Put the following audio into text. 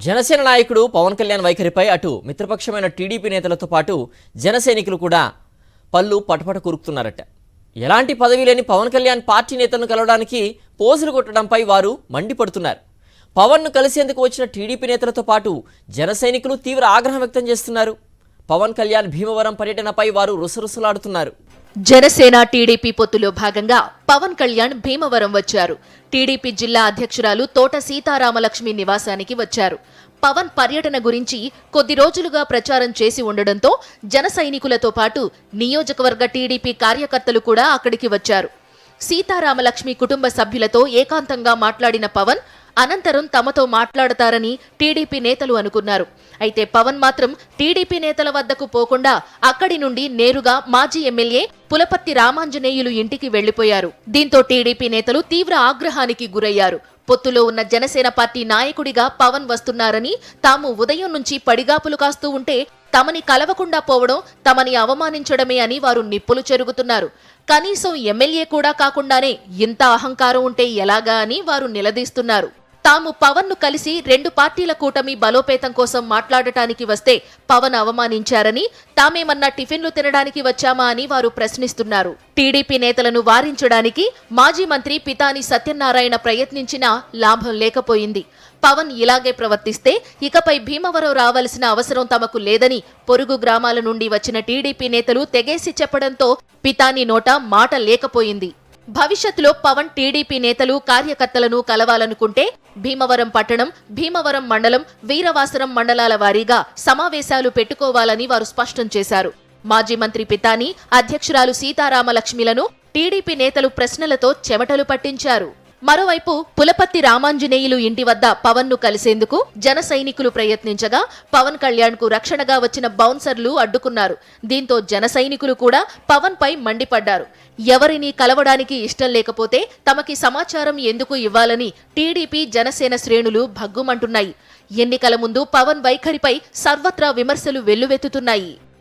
జనసేన నాయకుడు పవన్ కళ్యాణ్ వైఖరిపై అటు మిత్రపక్షమైన టీడీపీ నేతలతో పాటు జనసైనికులు కూడా పళ్ళు పటపట కొరుకుతున్నారట. ఎలాంటి పదవి లేని పవన్ కళ్యాణ్ పార్టీ నేతలను కలవడానికి పోజులు కొట్టడంపై వారు మండిపడుతున్నారు. పవన్ను కలిసేందుకు వచ్చిన టీడీపీ నేతలతో పాటు జనసైనికులు తీవ్ర ఆగ్రహం వ్యక్తం చేస్తున్నారు. పవన్ కళ్యాణ్ భీమవరం పర్యటనపై వారు రుసరుసలాడుతున్నారు. జనసేన టీడీపీ పొత్తులో భాగంగా పవన్ కళ్యాణ్ భీమవరం వచ్చారు. టీడీపీ జిల్లా అధ్యక్షురాలు తోట సీతారామలక్ష్మి నివాసానికి వచ్చారు. పవన్ పర్యటన గురించి కొద్ది రోజులుగా ప్రచారం చేసి ఉండడంతో జన సైనికులతో పాటు నియోజకవర్గ టీడీపీ కార్యకర్తలు కూడా అక్కడికి వచ్చారు. సీతారామలక్ష్మి కుటుంబ సభ్యులతో ఏకాంతంగా మాట్లాడిన పవన్ అనంతరం తమతో మాట్లాడతారని టీడీపీ నేతలు అనుకున్నారు. అయితే పవన్ మాత్రం టీడీపీ నేతల వద్దకు పోకుండా అక్కడి నుండి నేరుగా మాజీ ఎమ్మెల్యే పులపర్తి రామాంజనేయులు ఇంటికి వెళ్లిపోయారు. దీంతో టీడీపీ నేతలు తీవ్ర ఆగ్రహానికి గురయ్యారు. పొత్తులో ఉన్న జనసేన పార్టీ నాయకుడిగా పవన్ వస్తున్నారని, తాము ఉదయం నుంచి పడిగాపులు కాస్తూ ఉంటే తమని కలవకుండా పోవడం తమని అవమానించడమే అని వారు నిప్పులు చెరుగుతున్నారు. కనీసం ఎమ్మెల్యే కూడా కాకుండానే ఇంత అహంకారం ఉంటే ఎలాగా అని వారు నిలదీస్తున్నారు. తాము పవన్ ను కలిసి రెండు పార్టీల కూటమి బలోపేతం కోసం మాట్లాడటానికి వస్తే పవన్ అవమానించారని, తామేమన్నా టిఫిన్లు తినడానికి వచ్చామా అని వారు ప్రశ్నిస్తున్నారు. టీడీపీ నేతలను వారించడానికి మాజీ మంత్రి పితాని సత్యనారాయణ ప్రయత్నించినా లాభం లేకపోయింది. పవన్ ఇలాగే ప్రవర్తిస్తే ఇకపై భీమవరం రావాల్సిన అవసరం తమకు లేదని పొరుగు గ్రామాల నుండి వచ్చిన టీడీపీ నేతలు తెగేసి చెప్పడంతో పితాని నోట మాట లేకపోయింది. భవిష్యత్తులో పవన్ టీడీపీ నేతలు కార్యకర్తలను కలవాలనుకుంటే భీమవరం పట్టణం, భీమవరం మండలం, వీరవాసరం మండలాల వారీగా సమావేశాలు పెట్టుకోవాలని వారు స్పష్టం చేశారు. మాజీ మంత్రి పితాని, అధ్యక్షురాలు సీతారామలక్ష్మిలను టీడీపీ నేతలు ప్రశ్నలతో చెమటలు పట్టించారు. మరోవైపు పులపర్తి రామాంజనేయులు ఇంటి వద్ద పవన్ ను కలిసేందుకు జన సైనికులు ప్రయత్నించగా పవన్ కళ్యాణ్ కు రక్షణగా వచ్చిన బౌన్సర్లు అడ్డుకున్నారు. దీంతో జన సైనికులు కూడా పవన్ పై మండిపడ్డారు. ఎవరిని కలవడానికి ఇష్టం లేకపోతే తమకి సమాచారం ఎందుకు ఇవ్వాలని టీడీపీ జనసేన శ్రేణులు భగ్గుమంటున్నాయి. ఎన్నికల ముందు పవన్ వైఖరిపై సర్వత్రా విమర్శలు వెల్లువెత్తుతున్నాయి.